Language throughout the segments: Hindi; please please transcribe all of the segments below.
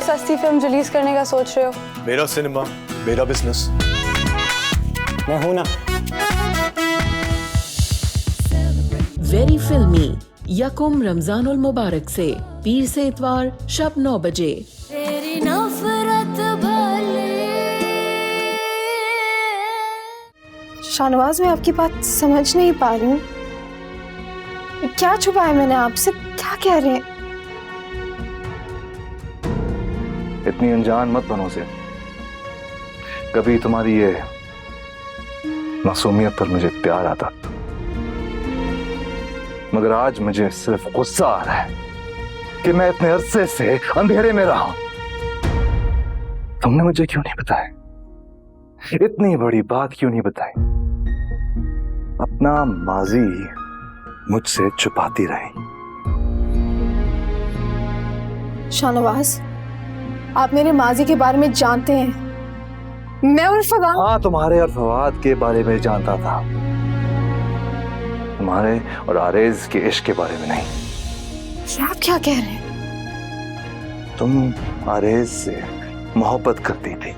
सस्ती फिल्म रिलीज करने का सोच रहे हो? मेरा सिनेमा, मेरा बिजनेस। मैं हूं ना। वेरी फिल्मी यकुम रमजानुल मुबारक से पीर से इतवार शब 9 बजे। तेरी नफरत भले। शाहनवाज, मैं आपकी बात समझ नहीं पा रही हूँ। क्या छुपाया मैंने आपसे? क्या कह रहे हैं? इतनी अनजान मत बनो से। कभी तुम्हारी ये मासूमियत पर मुझे प्यार आता, मगर आज मुझे सिर्फ गुस्सा आ रहा है कि मैं इतने अरसे से अंधेरे में रहा हूं। तुमने मुझे क्यों नहीं बताया? इतनी बड़ी बात क्यों नहीं बताई? अपना माजी मुझसे छुपाती रही। शाहनवाज, आप मेरे माजी के बारे में जानते हैं। मैं और फवाद। हाँ, तुम्हारे और फवाद के बारे में जानता था, तुम्हारे और आरेज के इश्क के बारे में नहीं। आप क्या कह रहे हैं? तुम आरेज से मोहब्बत करती थी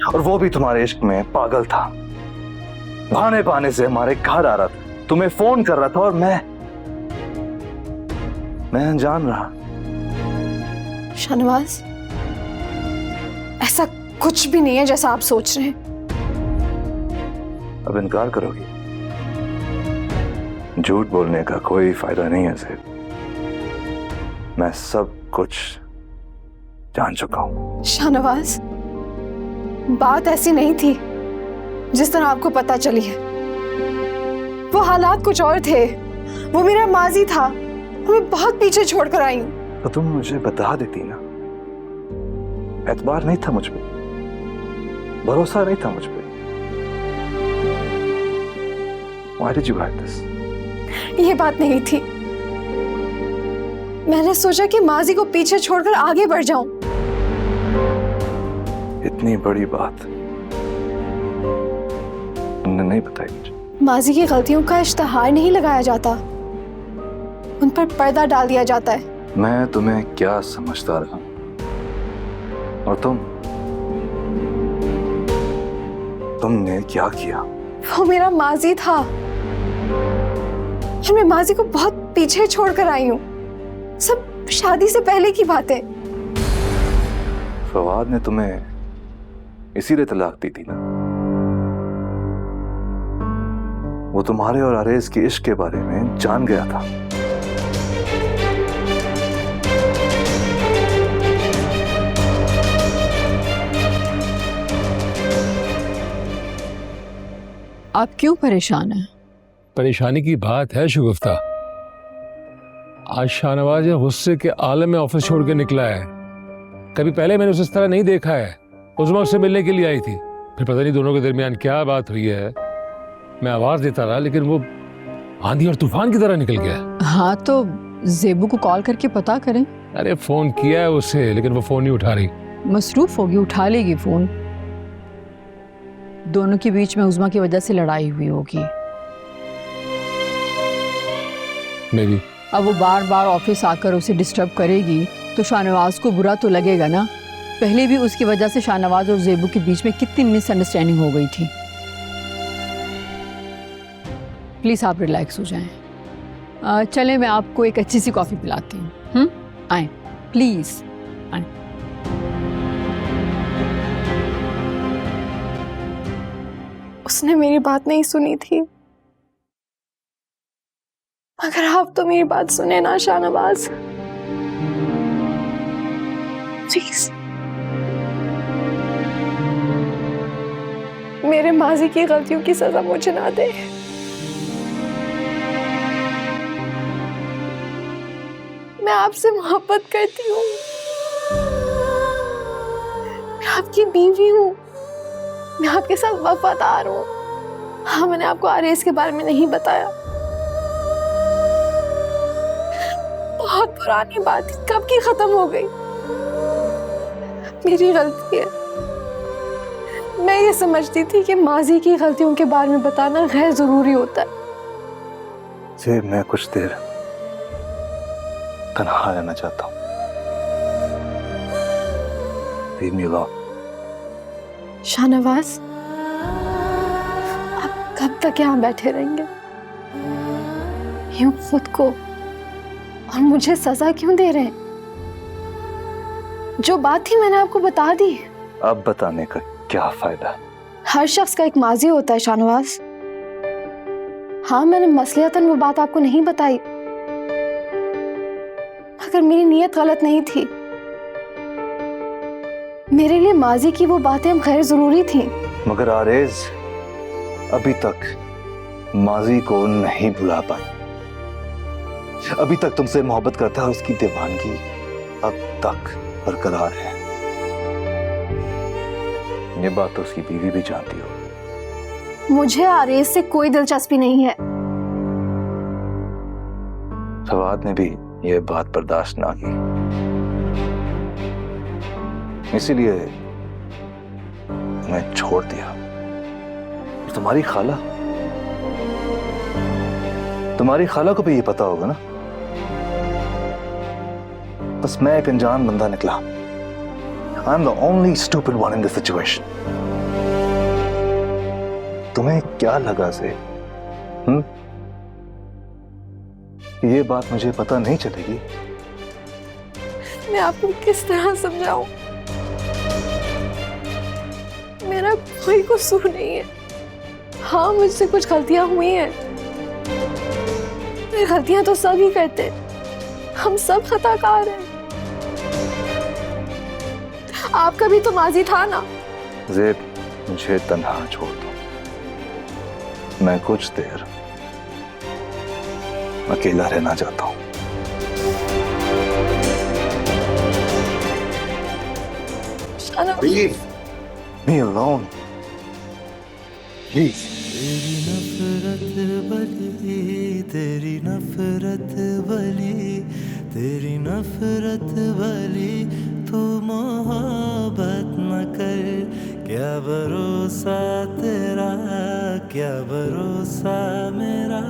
और वो भी तुम्हारे इश्क में पागल था। बहाने बहाने से हमारे घर आ रहा था, तुम्हें फोन कर रहा था और मैं अनजान रहा। शाहनवाज, ऐसा कुछ भी नहीं है जैसा आप सोच रहे हैं। अब इनकार करोगी? झूठ बोलने का कोई फायदा नहीं है ज़ेब। मैं सब कुछ जान चुका हूं। शाहनवाज, बात ऐसी नहीं थी जिस तरह आपको पता चली है। वो हालात कुछ और थे। वो मेरा माजी था, मैं बहुत पीछे छोड़कर आई हूं। तो तुम मुझे बता देती ना। एतबार नहीं था मुझ पे, भरोसा नहीं था मुझ पे। Why did you hide this? ये बात नहीं थी। मैंने सोचा कि माजी को पीछे छोड़कर आगे बढ़ जाऊं। इतनी बड़ी बात तुमने नहीं बताई मुझे। माजी की गलतियों का इश्तिहार नहीं लगाया जाता, उन पर पर्दा डाल दिया जाता है। मैं तुम्हें क्या समझता रहा, और तुमने क्या किया? वो मेरा माजी था। मैं माजी को बहुत पीछे छोड़कर आई हूँ। सब शादी से पहले की बातें। फवाद ने तुम्हें इसीलिए तलाक दी थी ना? वो तुम्हारे और आरेज के इश्क के बारे में जान गया था। आप क्यों परेशान हैं? परेशानी की बात है शुगुफ्ता। आज शाहनवाज गुस्से के आलम में ऑफिस छोड़ के निकला है। कभी पहले मैंने उसे इस तरह नहीं देखा है। उज़मा उससे मिलने के लिए आई थी, फिर पता नहीं दोनों के दरमियान क्या बात हुई है। मैं आवाज देता रहा लेकिन वो आंधी और तूफान की तरह निकल गया। हाँ तो ज़ेबू को कॉल करके पता करें। अरे फोन किया है उसे लेकिन वो फोन नहीं उठा रही। मसरूफ होगी, उठा लेगी फोन। दोनों के बीच में उज़मा की वजह से लड़ाई हुई होगी। मेरी अब वो बार बार ऑफिस आकर उसे डिस्टर्ब करेगी तो शाहनवाज को बुरा तो लगेगा ना। पहले भी उसकी वजह से शाहनवाज और ज़ेबू के बीच में कितनी मिसअंडरस्टैंडिंग हो गई थी। प्लीज़ आप रिलैक्स हो जाएं। चलें, मैं आपको एक अच्छी सी कॉफ़ी पिलाती हूँ। आए प्लीज़ आए। उसने मेरी बात नहीं सुनी थी, मगर आप तो मेरी बात सुने ना शाहनवाज। प्लीज मेरे माजी की गलतियों की सजा मुझे ना दे। मैं आपसे मोहब्बत करती हूँ, मैं आपकी बीवी हूँ, मैं आपके साथ वफादार हूँ। हाँ, मैंने आपको आरेज के बारे में नहीं बताया। बहुत पुरानी बात थी, कब की खत्म हो गई। मेरी गलती है। मैं ये समझती थी कि माजी की गलतियों के बारे में बताना गैर जरूरी होता है। ज़ेब, मैं कुछ देर तन्हा रहना चाहता हूँ। Leave me alone. शाहनवाज, आप कब तक यहाँ बैठे रहेंगे? यूं खुद को और मुझे सजा क्यों दे रहे हैं? जो बात थी मैंने आपको बता दी। अब बताने का क्या फायदा? हर शख्स का एक माजी होता है शाहनवाज। हाँ, मैंने मसलियतन वो बात आपको नहीं बताई, मगर मेरी नीयत गलत नहीं थी। मेरे लिए माजी की वो बातें गैर जरूरी थी। मगर आरेज अभी तक माजी को नहीं भुला पाई। अभी तक तुमसे मोहब्बत करता है और उसकी दीवानगी अब तक बरकरार है। ये बात तो उसकी बीवी भी जानती हो। मुझे आरेज से कोई दिलचस्पी नहीं है। फवाद ने भी ये बात बर्दाश्त ना की, इसीलिए मैं छोड़ दिया। तुम्हारी खाला को भी ये पता होगा ना। बस मैं एक अनजान बंदा निकला। I am the only stupid one in this situation. तुम्हें क्या लगा से ये बात मुझे पता नहीं चलेगी? मैं आपको किस तरह समझाऊं? मेरा कोई कसूर नहीं है। हाँ, मुझसे कुछ गलतियां हुई हैं। गलतियां तो सभी करते हैं, हम सब खताकार हैं। आपका भी तो माजी था ना। ज़ेब, मुझे तन्हा छोड़ दो। मैं कुछ देर अकेला रहना चाहता हूं। Leave me alone, please. तेरी नफरत वाली तू मोहब्बत न कर। क्या भरोसा तेरा, क्या भरोसा मेरा,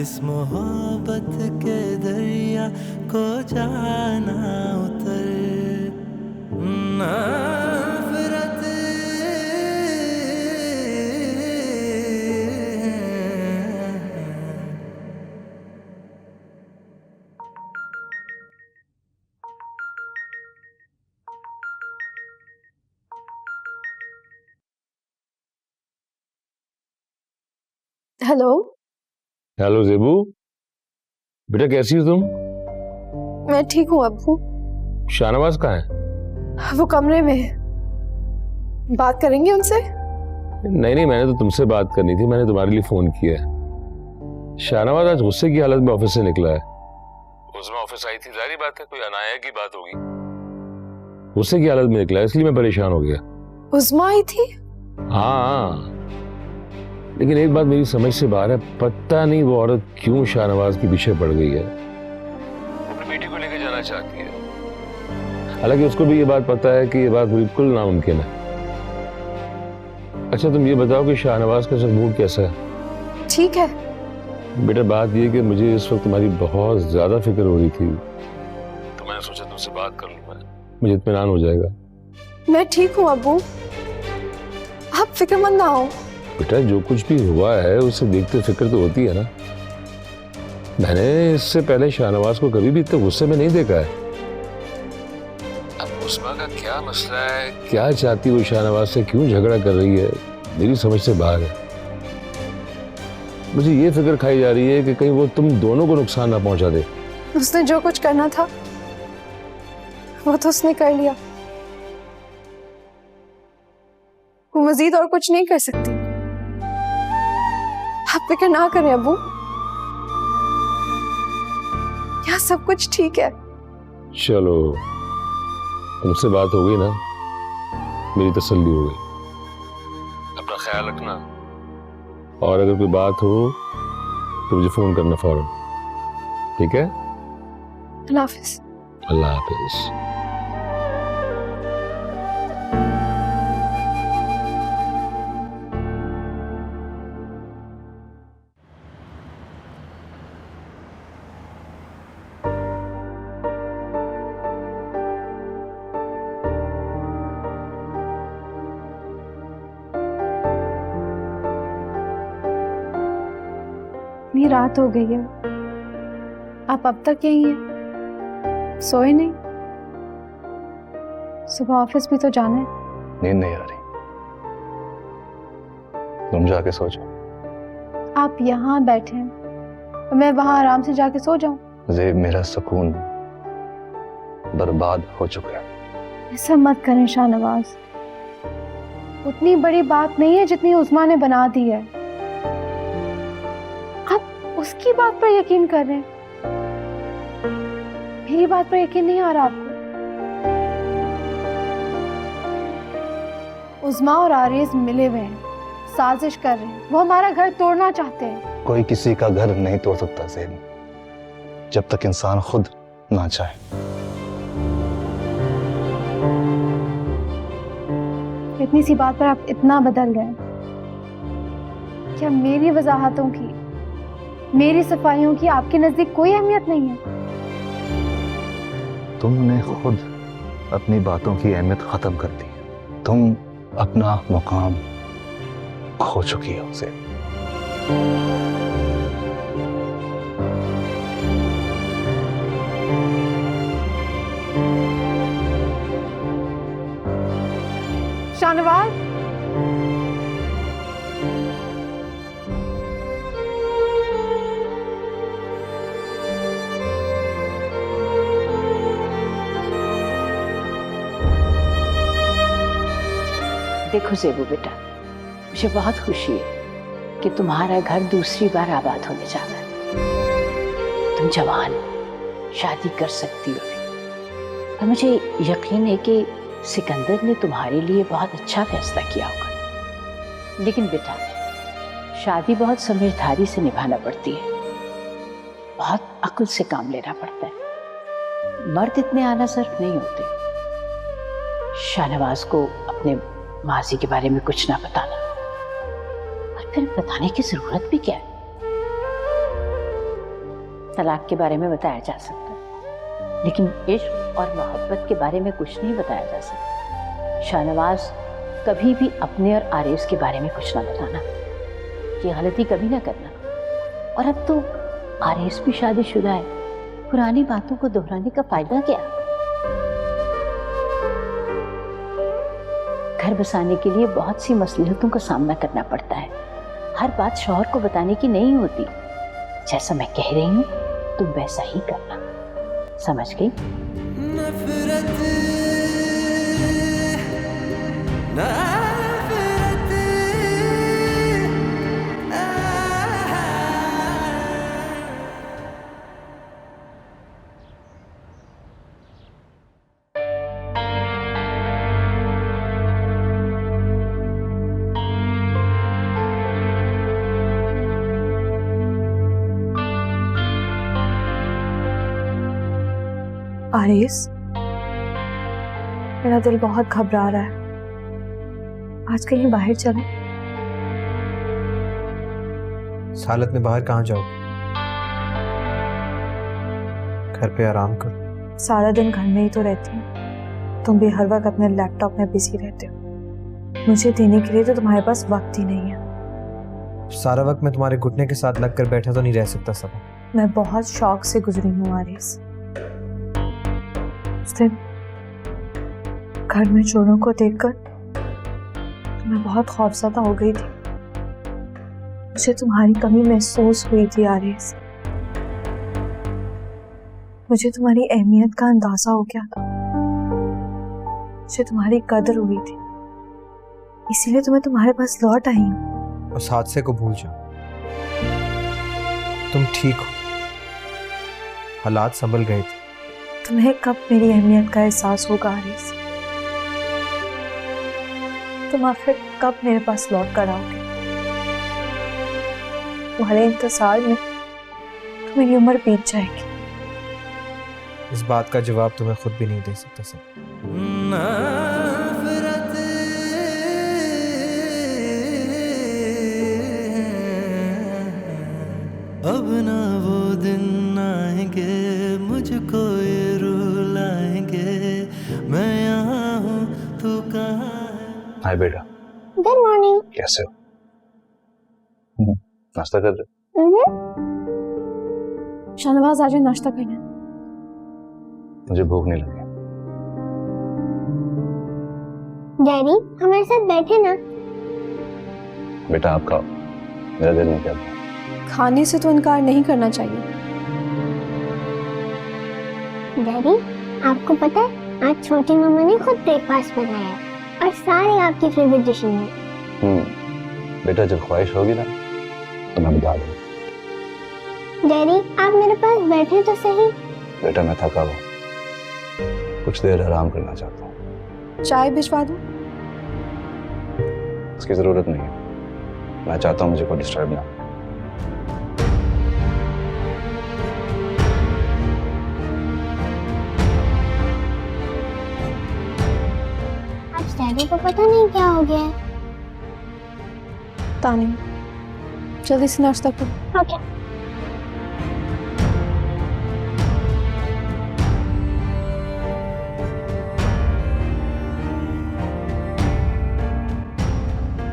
इस मोहब्बत के दरिया को जाना उतर। नफरत हेलो। हेलो ज़ेबू, बेटा कैसी हो तुम? मैं ठीक हूँ अब्बू। शाहनवाज कहाँ है? वो कमरे में है। बात करेंगे उनसे? नहीं, मैंने तो तुमसे बात करनी थी। मैंने तुम्हारे लिए फोन किया है। शाहनवाज आज गुस्से की हालत में ऑफिस से निकला है। उसमें ऑफिस आई थी, जाहिर बात है कोई अनाया की बात होगी। गुस्से की हालत में निकला है, इसलिए मैं परेशान हो गया। उस्मा आई थी? हाँ, लेकिन एक बात मेरी समझ से बाहर है। पता नहीं वो औरत क्यों शाहनवाज के पीछे पड़ गई है। अपनी बेटी को लेकर जाना चाहती है, हालांकि उसको भी ये बात पता है कि ये बात बिल्कुल नामुमकिन है। अच्छा तुम ये बताओ कि शाहनवाज का मूड कैसा है? ठीक है। बेटा बात ये कि मुझे इस वक्त तुम्हारी बहुत ज्यादा फिक्र हो रही थी, तो मैंने सोचा तुमसे बात कर लूं, मुझे इत्मीनान हो जाएगा। मैं ठीक हूँ अब्बू, आप फिक्रमंद ना हो। बेटा जो कुछ भी हुआ है उसे देखते फिक्र तो होती है ना। मैंने इससे पहले शाहनवाज को कभी भी इतने गुस्से में नहीं देखा है। अब उस्मा का क्या मसला है, क्या चाहती वो शाहनवाज से, क्यों झगड़ा कर रही है, मेरी समझ से बाहर है। मुझे ये फिक्र खाई जा रही है कि कहीं वो तुम दोनों को नुकसान ना पहुंचा दे। उसने जो कुछ करना था वो तो उसने कर लिया, वो मजीद और कुछ नहीं कर सकती। आप फिक्र ना करें अब्बू, यहाँ सब कुछ ठीक है। चलो तुमसे बात हो गई ना, मेरी तसल्ली हो गई। अपना ख्याल रखना, और अगर कोई बात हो तो मुझे फोन करना फौरन, ठीक है? अल्लाह हाफिज। अल्लाह हाफिज। रात हो गई है, आप अब तक यही हैं? सोए नहीं? सुबह ऑफिस भी तो जाना है। नींद नहीं आ रही, तुम जाके सो जाओ। आप यहाँ बैठे हैं और मैं वहां आराम से जाके सो जाऊं? ज़ेब, मेरा सुकून बर्बाद हो चुका है। ऐसा मत करें शाहनवाज, उतनी बड़ी बात नहीं है जितनी उस्मा ने बना दी है। आप उसकी बात पर यकीन कर रहे हैं, मेरी बात पर यकीन नहीं आ रहा आपको? उस्मा और आरिज मिले हुए हैं, साजिश कर रहे हैं, वो हमारा घर तोड़ना चाहते हैं। कोई किसी का घर नहीं तोड़ सकता ज़ेब, जब तक इंसान खुद ना चाहे। इतनी सी बात पर आप इतना बदल रहे हैं। क्या मेरी वजाहतों की, मेरी सफाइयों की आपके नजदीक कोई अहमियत नहीं है? तुमने खुद अपनी बातों की अहमियत खत्म कर दी। तुम अपना मुकाम खो चुकी हो ज़ेब। शाहनवाज, देखो ज़ेबू बेटा, मुझे बहुत खुशी है कि तुम्हारा घर दूसरी बार आबाद होने जा रहा है। तुम जवान, शादी कर सकती हो और मुझे यकीन है कि सिकंदर ने तुम्हारे लिए बहुत अच्छा फैसला किया होगा। लेकिन बेटा, शादी बहुत समझदारी से निभाना पड़ती है, बहुत अक्ल से काम लेना पड़ता है। मर्द इतने आना सर्फ नहीं होते। शाहनवाज को अपने माजी के बारे में कुछ ना बताना, और फिर बताने की जरूरत भी क्या है? तलाक के बारे में बताया जा सकता है, लेकिन इश्क और मोहब्बत के बारे में कुछ नहीं बताया जा सकता। शाहनवाज, कभी भी अपने और आरेज के बारे में कुछ ना बताना, ये गलती कभी ना करना। और अब तो आरेज भी शादीशुदा है, पुरानी बातों को दोहराने का फायदा क्या? घर बसाने के लिए बहुत सी मसलिहतों का सामना करना पड़ता है। हर बात शौहर को बताने की नहीं होती। जैसा मैं कह रही हूँ तुम वैसा ही करना, समझ गई? नफरत आरिस, मेरा दिल बहुत घबरा रहा है, आज कहीं बाहर चलें? इस हालत में बाहर कहाँ जाओगे? घर पे आराम करो। सारा दिन घर में ही तो रहती हूँ, तुम भी हर वक्त अपने लैपटॉप में बिजी रहते हो। मुझे देने के लिए तो तुम्हारे पास वक्त ही नहीं है। सारा वक्त मैं तुम्हारे घुटने के साथ लग कर बैठा तो नहीं रह सकता सब। मैं बहुत शौक से गुजरी हूँ आरिस। उस दिन घर में चोरों को देखकर तो मैं बहुत खौफज़दा हो गई थी। मुझे तुम्हारी कमी महसूस हुई थी आरिस। मुझे तुम्हारी अहमियत का अंदाजा हो गया था, मुझे तुम्हारी कदर हुई थी, इसीलिए तो मैं तुम्हारे पास लौट आई हूँ। उस हादसे को भूल जाओ, तुम ठीक हो, हालात संभल गए थे। तुम्हें कब मेरी अहमियत का एहसास होगा आरिस? तुम आखिर कब मेरे पास लौट कर आओगे? तुम्हारे इंतजार में तो मेरी उम्र बीत जाएगी। इस बात का जवाब तुम्हें खुद भी नहीं दे सकता सब। नफरत अब ना वो दिन आएंगे, मुझको ये रुलाएंगे, मैं यहाँ हूँ तू कहाँ है? हाय बेटा। Good morning. कैसे हो? नाश्ता कर रहे? शाहनवाज आज नाश्ता करना है। मुझे भूख नहीं लगी। डैडी हमारे साथ बैठे ना। बेटा आप खाओ, मेरा दिल नहीं करता। खाने से तो इनकार नहीं करना चाहिए। डैडी आपको पता है आज छोटी मम्मा ने खुद ब्रेकफास्ट बनाया है और सारी आपकी फेवरेट डिशें हैं। बेटा जब ख्वाहिश होगी ना तो मैं बता दूँ। डैडी आप मेरे पास बैठे तो सही। बेटा मैं थका हुआ, कुछ देर आराम करना चाहता हूँ। चाय भिजवा दूं? उसकी जरूरत नहीं है, मैं चाहता हूँ मुझे कोई डिस्टर्ब ना। आज डैडी को पता नहीं क्या हो गया है। पता नहीं, जल्दी से नाश्ता करो। ओके।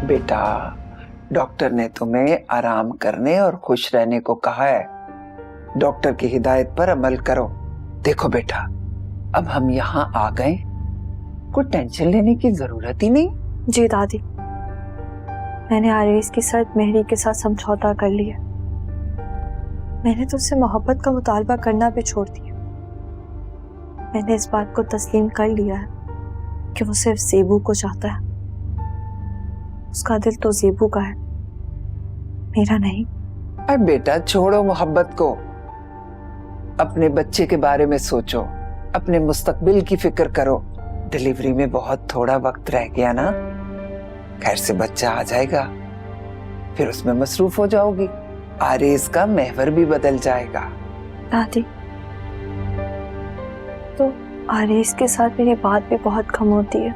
बेटा डॉक्टर ने तुम्हें आराम करने और खुश रहने को कहा है। डॉक्टर की हिदायत पर अमल करो। देखो बेटा अब हम यहाँ आ गए, कोई टेंशन लेने की जरूरत ही नहीं। जी दादी, मैंने आरेज के साथ मेहरी के साथ समझौता कर लिया। मैंने तो उससे मोहब्बत का मुतालबा करना भी छोड़ दिया। मैंने इस बात को तस्लीम कर लिया है कि वो सिर्फ ज़ेबू को चाहता है। उसका दिल तो ज़ेबू का है, मेरा नहीं। अरे बेटा छोड़ो मोहब्बत को, अपने बच्चे के बारे में सोचो, अपने मुस्तकबिल की फिक्र करो। डिलीवरी में बहुत थोड़ा वक्त रह गया ना, खैर से बच्चा आ जाएगा, फिर उसमें मसरूफ हो जाओगी। आरेज का महवर भी बदल जाएगा। दादी तो आरेज के साथ मेरी बात भी बहुत कम होती है।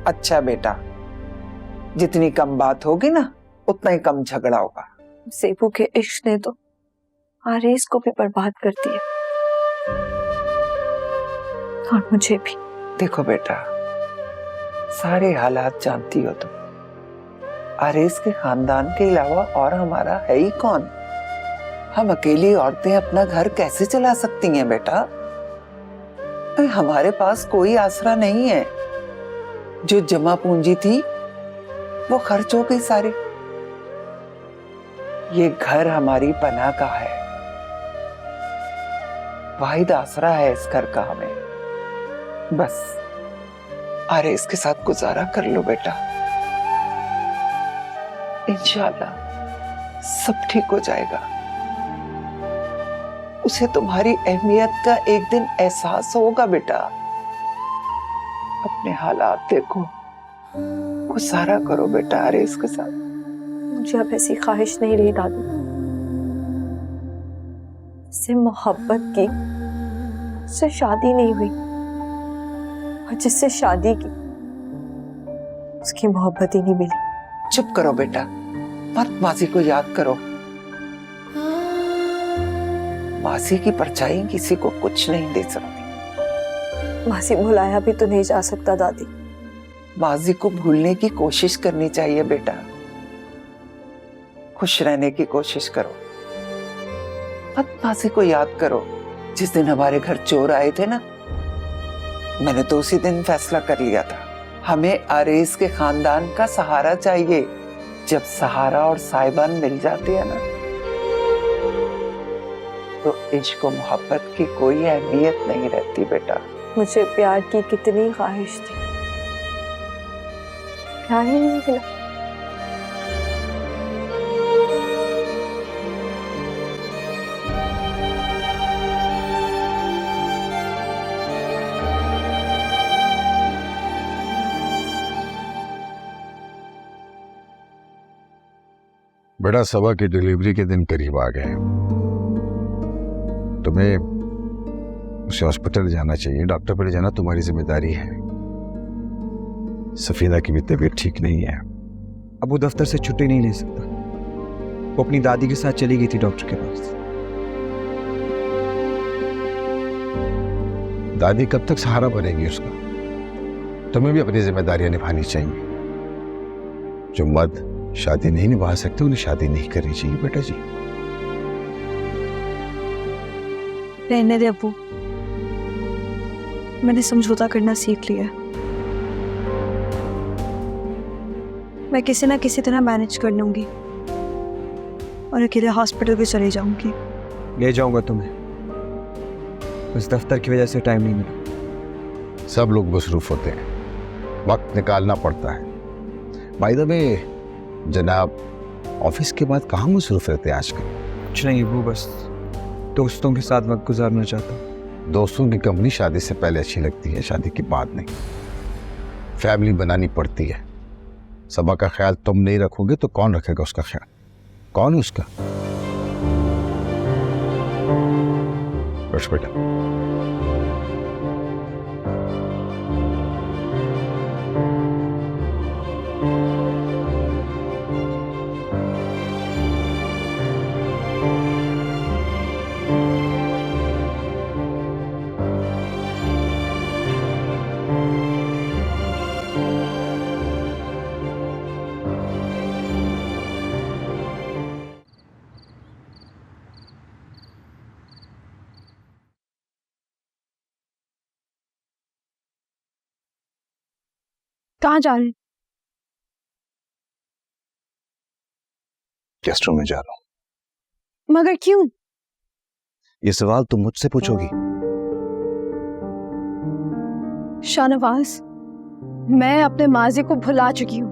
अच्छा बेटा, जितनी कम बात होगी ना उतना ही कम झगड़ा होगा। ज़ेबू के इश्क ने तो आरेज को भी बर्बाद कर दिया और मुझे भी। देखो बेटा सारे हालात जानती हो तुम, आरेज के खानदान के अलावा और हमारा है ही कौन। हम अकेली औरतें अपना घर कैसे चला सकती हैं बेटा। हमारे पास कोई आसरा नहीं है। जो जमा पूंजी थी वो खर्च हो गई सारी। ये घर हमारी पनाह का है, वाहिद आसरा है इस घर का हमें। बस अरे इसके साथ गुजारा कर लो बेटा, इंशाअल्लाह सब ठीक हो जाएगा। उसे तुम्हारी अहमियत का एक दिन एहसास होगा बेटा। अपने हालात देखो, गुजारा करो बेटा अरे इसके साथ। मुझे अब ऐसी ख्वाहिश नहीं रही दादी। इससे मोहब्बत की, उससे शादी नहीं हुई, और जिससे शादी की उसकी मोहब्बत ही नहीं मिली। चुप करो बेटा, मत माजी को याद करो। माजी की परछाई किसी को कुछ नहीं दे सकती। माजी भुलाया भी तो नहीं जा सकता दादी। माजी को भूलने की कोशिश करनी चाहिए बेटा, खुश रहने की कोशिश करो। मत माजी को याद करो। जिस दिन हमारे घर चोर आए थे ना, मैंने तो उसी दिन फैसला कर लिया था, हमें आरेज के खानदान का सहारा चाहिए। जब सहारा और साहिबान मिल जाते हैं ना, तो इश्क और मोहब्बत की कोई अहमियत नहीं रहती बेटा। मुझे प्यार की कितनी ख्वाहिश थी, प्यार ही नहीं मिला। बेटा सबा की डिलीवरी के दिन करीब आ गए, तुम्हें उसे हॉस्पिटल जाना चाहिए, डॉक्टर पर ले जाना तुम्हारी जिम्मेदारी है। सफीना की भी तबीयत ठीक नहीं है। अब वो दफ्तर से छुट्टी नहीं ले सकता, वो अपनी दादी के साथ चली गई थी डॉक्टर के पास। दादी कब तक सहारा बनेगी उसका? तुम्हें भी अपनी जिम्मेदारियां निभानी चाहिए। जो मर्द शादी नहीं निभा सकते उन्हें शादी नहीं करनी चाहिए बेटा जी। रहने दे अब्बू, मैंने समझौता करना सीख लिया। मैं किसी ना किसी तरह मैनेज कर लूंगी और अकेले हॉस्पिटल भी चली जाऊंगी। ले जाऊंगा तुम्हें, उस दफ्तर की वजह से टाइम नहीं मिला। सब लोग मसरूफ होते हैं, वक्त निकालना पड़ता है। बाय द वे जनाब, ऑफिस के बाद कहाँ मसरूफ रहते हैं आजकल? कुछ नहीं अबू, बस दोस्तों के साथ वक्त गुजारना चाहता हूँ। दोस्तों की कंपनी शादी से पहले अच्छी लगती है, शादी के बाद नहीं। फैमिली बनानी पड़ती है। सबा का ख्याल तुम नहीं रखोगे तो कौन रखेगा उसका ख्याल? कौन है उसका? बस बेटा। कहाँ जा रहे हैं? गेस्ट रूम में जा रहा हूं। मगर क्यों? ये सवाल तुम मुझसे पूछोगी? शाहनवाज, मैं अपने माजी को भुला चुकी हूँ,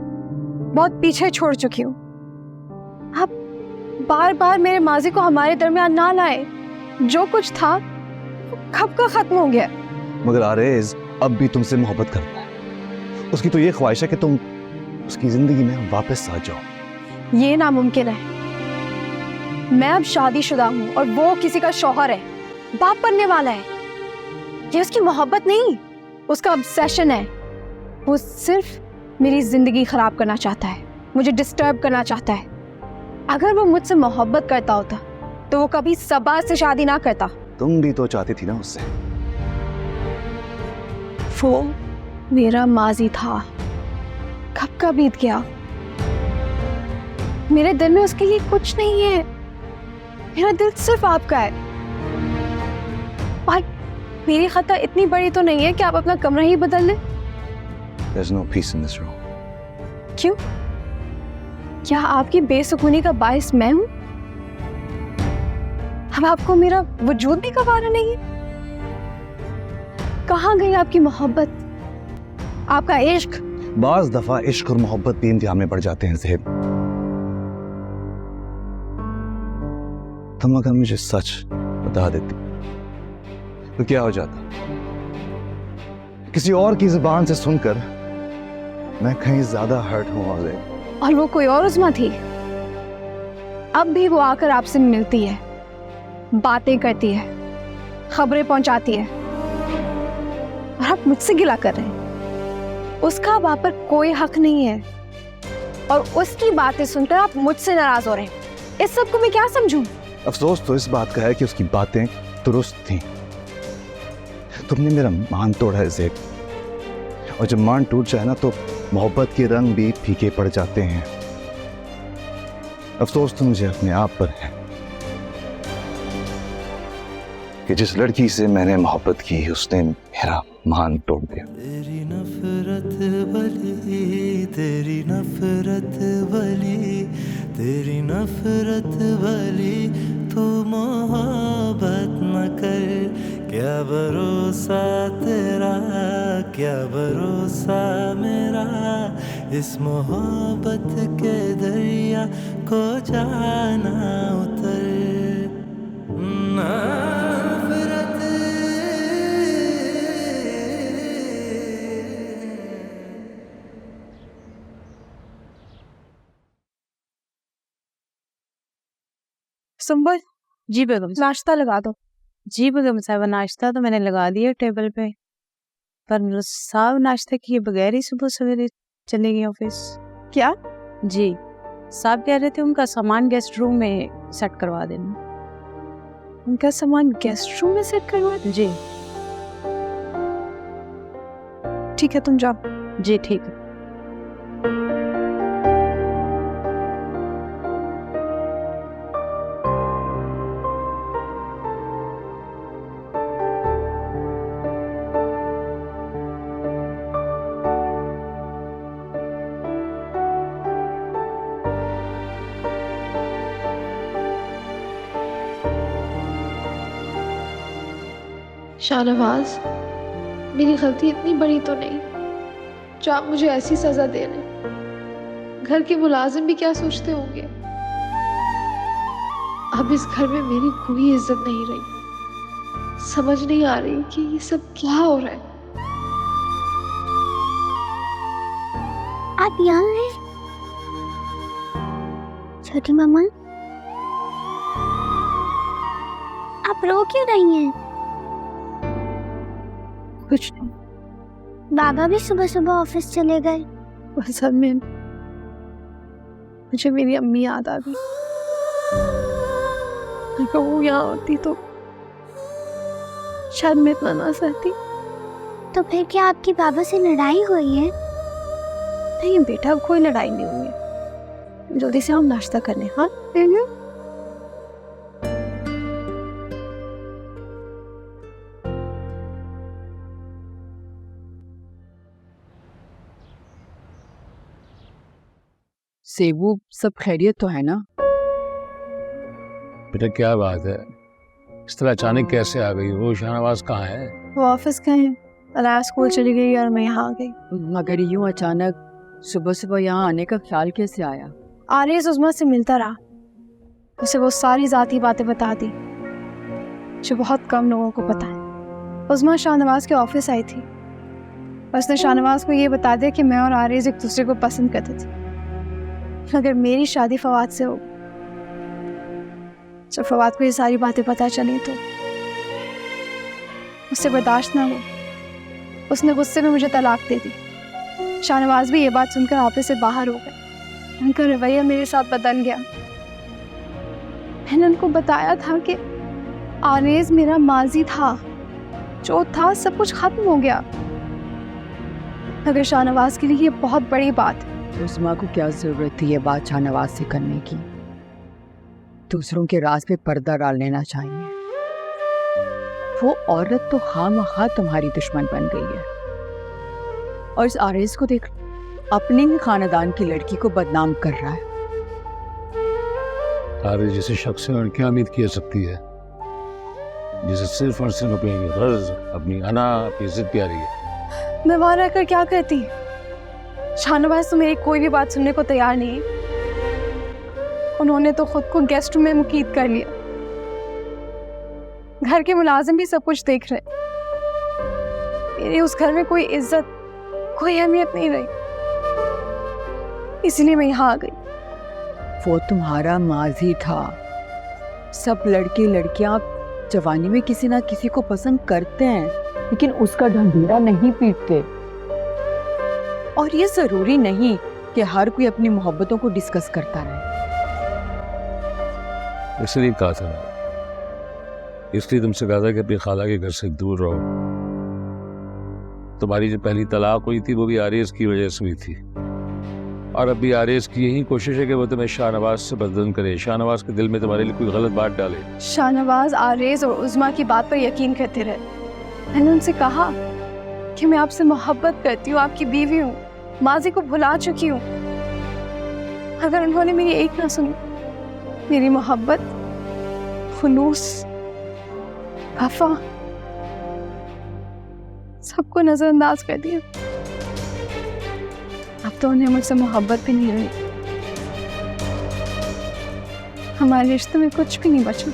बहुत पीछे छोड़ चुकी हूँ। आप बार बार मेरे माजी को हमारे दरमियान ना लाए। जो कुछ था वो कब का खत्म हो गया। मगर आरेज अब भी तुमसे मोहब्बत करता है। उसकी तो ये ख्वाहिश है कि तुम उसकी जिंदगी में वापस आ जाओ। ये नामुमकिन है। मैं अब शादीशुदा हूँ और वो किसी का शौहर है, बाप बनने वाला है। ये उसकी मोहब्बत नहीं, उसका ऑब्सेशन है। वो सिर्फ मेरी जिंदगी खराब करना चाहता है, मुझे डिस्टर्ब करना चाहता है। अगर वो मुझसे मोहब्बत करता होता तो वो कभी सबा से शादी ना करता। तुम भी तो चाहती थी ना उससे। वो मेरा माजी था, कब का बीत गया। मेरे दिल में उसके लिए कुछ नहीं है। मेरा दिल सिर्फ आपका है। और मेरी खता इतनी बड़ी तो नहीं है कि आप अपना कमरा ही बदल लें। There's no peace in this room. क्यों? क्या आपकी बेसुकूनी का बायस मैं हूं? अब आपको मेरा वजूद भी गवारा नहीं है। कहाँ गई आपकी मोहब्बत, आपका इश्क? बाज दफा इश्क और मोहब्बत भी इम्तिहान में पड़ जाते हैं ज़ेब। तुम अगर मुझे सच बता देती तो क्या हो जाता? किसी और की जुबान से सुनकर मैं कहीं ज्यादा हर्ट हुआ। और वो कोई और उस्मा थी। अब भी वो आकर आपसे मिलती है, बातें करती है, खबरें पहुंचाती है, और आप मुझसे गिला कर रहे हैं। उसका अब आप पर कोई हक नहीं है और उसकी बातें सुनकर आप मुझसे नाराज हो रहे हैं। इस सब को मैं क्या समझूं? अफसोस तो इस बात का है कि उसकी बातें दुरुस्त थीं। तुमने मेरा मान तोड़ा है ज़ेब, और जब मान टूट जाए ना तो मोहब्बत के रंग भी फीके पड़ जाते हैं। अफसोस तो मुझे अपने आप पर है कि जिस लड़की से मैंने मोहब्बत की उसने मेरा मान तोड़ दिया। तेरी नफरत भली, तेरी नफरत भली, तेरी नफरत भली, तू मोहब्बत न कर। क्या भरोसा तेरा, क्या भरोसा मेरा, इस मोहब्बत के दरिया को जाना उतर। नफरत संबल, जी बेगम। नाश्ता लगा दो। जी बेगम साहब, नाश्ता तो मैंने लगा दिया टेबल पे, पर साहब नाश्ते किए बगैर ही सुबह सवेरे चले गए ऑफिस। क्या? जी, साहब कह रहे थे उनका सामान गेस्ट रूम में सेट करवा देना। उनका सामान गेस्ट रूम में सेट करवा दो? जी ठीक है, तुम जाओ। जी ठीक है। शाहनवाज, मेरी गलती इतनी बड़ी तो नहीं जो आप मुझे ऐसी सजा दे रहे हैं। घर के मुलाजिम भी क्या सोचते होंगे। अब इस घर में मेरी कोई इज्जत नहीं रही। समझ नहीं आ रही कि ये सब क्या हो रहा है। आप यहाँ हैं? छोटी मम्मा, आप रो क्यों रही हैं? कुछ नहीं। बाबा भी सुबह सुबह ऑफिस चले गए। बस अब मैं मुझे मेरी अम्मी याद आ गई। अगर वो यहाँ होती तो शायद मैं इतना ना सहती। तो फिर क्या आपकी बाबा से लड़ाई हुई है? नहीं बेटा, कोई लड़ाई नहीं हुई है। जल्दी से हम नाश्ता करने। हाँ सेबू, सब खैरियत तो है ना? बेटा क्या बात है, इस तरह अचानक कैसे आ गई? वो शाहनवाज कहाँ है? वो ऑफिस गए हैं, अलाया स्कूल चली गई और मैं यहाँ आ गई। मगर यूं अचानक सुबह सुबह यहाँ आने का ख्याल कैसे आया? आरिस उस्मा से मिलता रहा, उसे वो सारी जाती बातें बता दी जो बहुत कम लोगों को पता है। उस्मा शाहनवाज के ऑफिस आई थी। उसने शाहनवाज को ये बता दिया कि मैं और आरिस एक दूसरे को पसंद करते थे, अगर मेरी शादी फवाद से हो। जब फवाद को ये सारी बातें पता चली तो उससे बर्दाश्त ना हो, उसने गुस्से में मुझे तलाक दे दी। शाहनवाज भी ये बात सुनकर ऑफिस से बाहर हो गए। उनका रवैया मेरे साथ बदल गया। मैंने उनको बताया था कि आरेज मेरा माजी था, जो था सब कुछ खत्म हो गया। अगर शाहनवाज के लिए ये बहुत बड़ी बात। उस्मा को क्या जरूरत थी ये बात शाहनवाज से करने की? दूसरों के राज पे पर्दा डाल लेना चाहिए। वो औरत तो खामखा तुम्हारी दुश्मन बन गई है। और इस आरेज को देख, अपने ही खानदान की लड़की को बदनाम कर रहा है। आरेज जैसे शख्स से लड़कियां उम्मीद की जा सकती है, जिसे सिर्फ और सिर्फ अपनी गर्ज, अपनी अना, अपनी इज्जत प्यारी है। मैं वहां रहकर क्या करती? शाहनवाज तो मेरी कोई भी बात सुनने को तैयार नहीं है। उन्होंने तो खुद को गेस्ट रूम में मुकीद कर लिया। घर के मुलाजिम भी सब कुछ देख रहे। मेरी उस घर में कोई इज्जत, कोई अहमियत नहीं रही, इसलिए मैं यहाँ आ गई। वो तुम्हारा माजी था। सब लड़के लड़कियां जवानी में किसी ना किसी को पसंद करते हैं, लेकिन उसका ढंढेरा नहीं पीटते। और ये जरूरी नहीं कि हर कोई अपनी मोहब्बतों को डिस्कस करता रहे। इसलिए कहा था, इसलिए तुमसे कहा था कि अपनी खाला के घर से दूर रहो। तुम्हारी जो पहली तलाक हुई थी वो भी आरेज की वजह से हुई थी, और अब भी आरेज की यही कोशिश है कि वो तुम्हें शाहनवाज से बददन करे, शाहनवाज के दिल में तुम्हारे लिए कोई गलत बात डाले। शाहनवाज आरेज और उस्मा की बात पर यकीन करते रहे। मैंने उनसे कहा कि मैं आपसे मोहब्बत करती हूँ, आपकी बीवी हूँ, माजी को भुला चुकी हूँ। अगर उन्होंने मेरी एक ना सुनी, मेरी मोहब्बत, खुलूस, वफा सबको नजरअंदाज कर दिया। अब तो उन्हें मुझसे मोहब्बत भी नहीं रही। हमारे रिश्ते में कुछ भी नहीं बचा।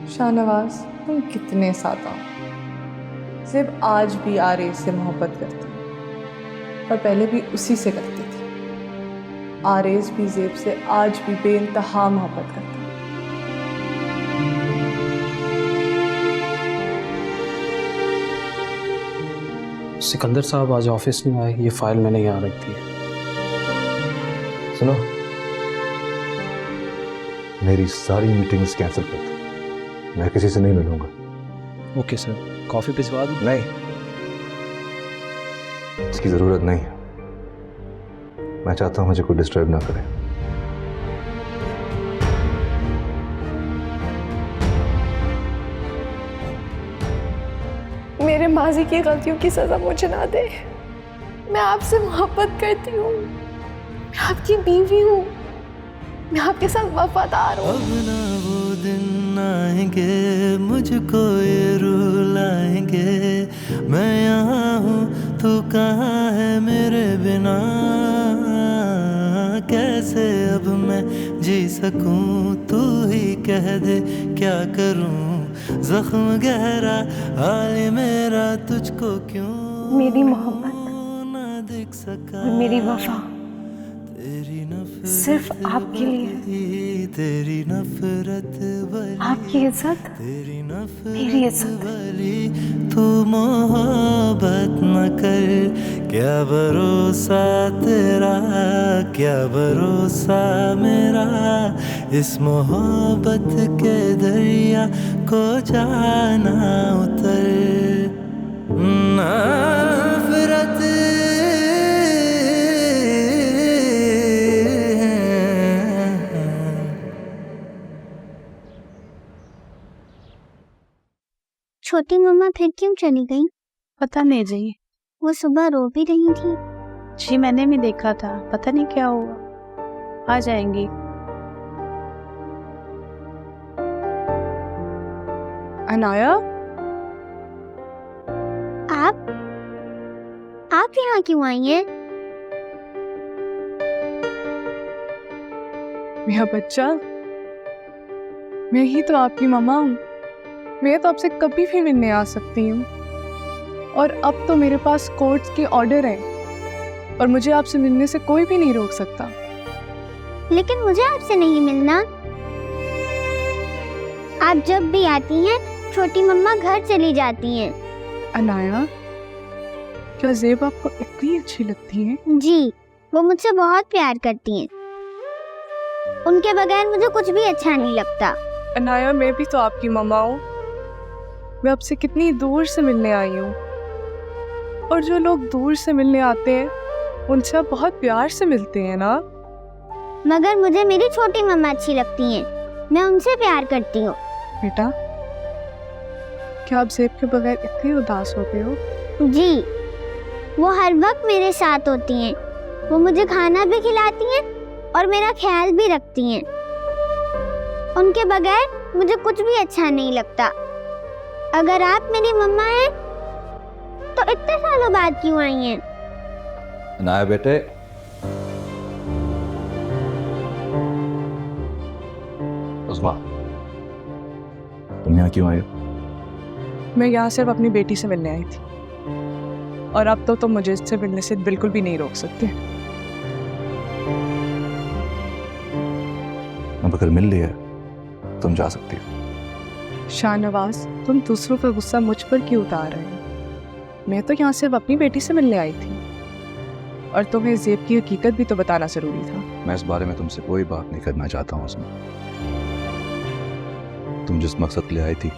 शाहनवाज, तुम कितने सादा हो। ज़ेब आज भी आरेज से मोहब्बत करती है, और पहले भी उसी से करती थी। आरेज भी ज़ेब से आज भी बेइंतहा मोहब्बत करता है। सिकंदर साहब आज ऑफिस नहीं आए, ये फाइल मैंने यहाँ रख दी है। सुनो, मेरी सारी मीटिंग्स कैंसिल कर दो। मैं किसी से नहीं मिलूंगा। ओके सर, कॉफी भिजवा दूं? नहीं, इसकी जरूरत नहीं है। मैं चाहता हूं मुझे कोई डिस्टर्ब ना करे। मेरे माजी की गलतियों की सजा मुझे ना दे। मैं आपसे मोहब्बत करती हूँ, मैं आपकी बीवी हूँ, मैं आपके साथ वफादार हूँ। अब ना वो दिन आएंगे मुझको ये रुलाएंगे, मैं यहाँ हूँ तू कहाँ है मेरे बिना, कैसे अब मैं जी सकूं तू ही कह दे क्या करूं, जख्म गहरा हाल मेरा तुझको क्यों मेरी मोहब्बत ना दिख सका, और मेरी वफा तेरी नफरत सिर्फ आपके लिए, तेरी नफरत वाली, आपकी इज्जत तेरी मेरी इज्जत। वाली, तू मोहब्बत न कर, क्या भरोसा तेरा, क्या भरोसा मेरा, इस मोहब्बत के दरिया को जाना उतर, नफरत छोटी मम्मा फिर क्यों चली गई? पता नहीं जी। वो सुबह रो भी रही थी। जी मैंने भी देखा था, पता नहीं क्या हुआ। आ जाएंगी। अनाया, आप यहाँ क्यों आई हैं? मेरा बच्चा, मैं ही तो आपकी मम्मा हूँ। मैं तो आपसे कभी भी मिलने आ सकती हूँ, और अब तो मेरे पास कोर्ट के ऑर्डर हैं और मुझे आपसे मिलने से कोई भी नहीं रोक सकता। लेकिन मुझे आपसे नहीं मिलना। आप जब भी आती हैं, छोटी मम्मा घर चली जाती हैं। अनाया, क्या ज़ेब आपको इतनी अच्छी लगती है? जी, वो मुझसे बहुत प्यार करती हैं। उनके बगैर मुझे कुछ भी अच्छा नहीं लगता। अनाया, मैं भी तो आपकी मम्मा हूँ। मैं आपसे कितनी दूर से मिलने आई हूँ, और जो लोग दूर से मिलने आते हैं उनसे आप बहुत प्यार से मिलते हैं ना। मगर मुझे मेरी छोटी मम्मा अच्छी लगती हैं, मैं उनसे प्यार करती हूँ। बेटा, क्या आप ज़ेब के बगैर इतनी उदास होते हो? जी, वो हर वक्त मेरे साथ होती हैं। वो मुझे खाना भी खिलाती हैं और मेरा ख्याल भी रखती हैं। उनके बगैर मुझे कुछ भी अच्छा नहीं लगता। अगर आप मेरी मम्मा हैं, तो इतने सालों बाद क्यों आई हैं? अनाया बेटे, उस्मा, तुम यहाँ क्यों आई हो? मैं यहाँ सिर्फ अपनी बेटी से मिलने आई थी, और अब तो तुम मुझे इससे मिलने से बिल्कुल भी नहीं रोक सकते। अब अगर मिल लिया तुम जा सकती हो। शाहनवाज, तुम दूसरों का गुस्सा मुझ पर क्यों उतार रहे हो? मैं तो यहाँ सिर्फ अपनी बेटी से मिलने आई थी, और तुम्हें ज़ेब की हकीकत भी तो बताना जरूरी था। मैं इस बारे में तुमसे कोई बात नहीं करना चाहता हूँ उसमें। तुम जिस मकसद के लिए आई थी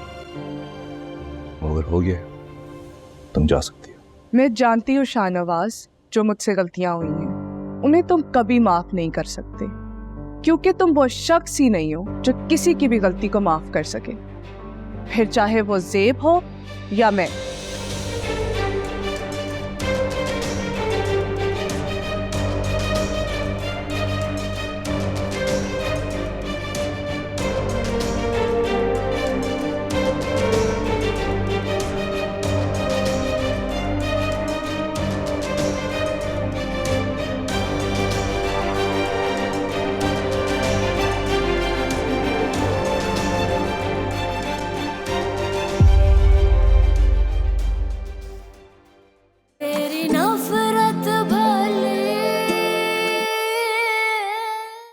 वो अगर हो गया, तुम जा सकती हो। मैं जानती हूँ शाहनवाज, जो मुझसे गलतियां हुई हैं उन्हें तुम कभी माफ नहीं कर सकते, क्योंकि तुम वो शख्स ही नहीं हो जो किसी की भी गलती को माफ कर सके, फिर चाहे वो ज़ेब हो या मैं।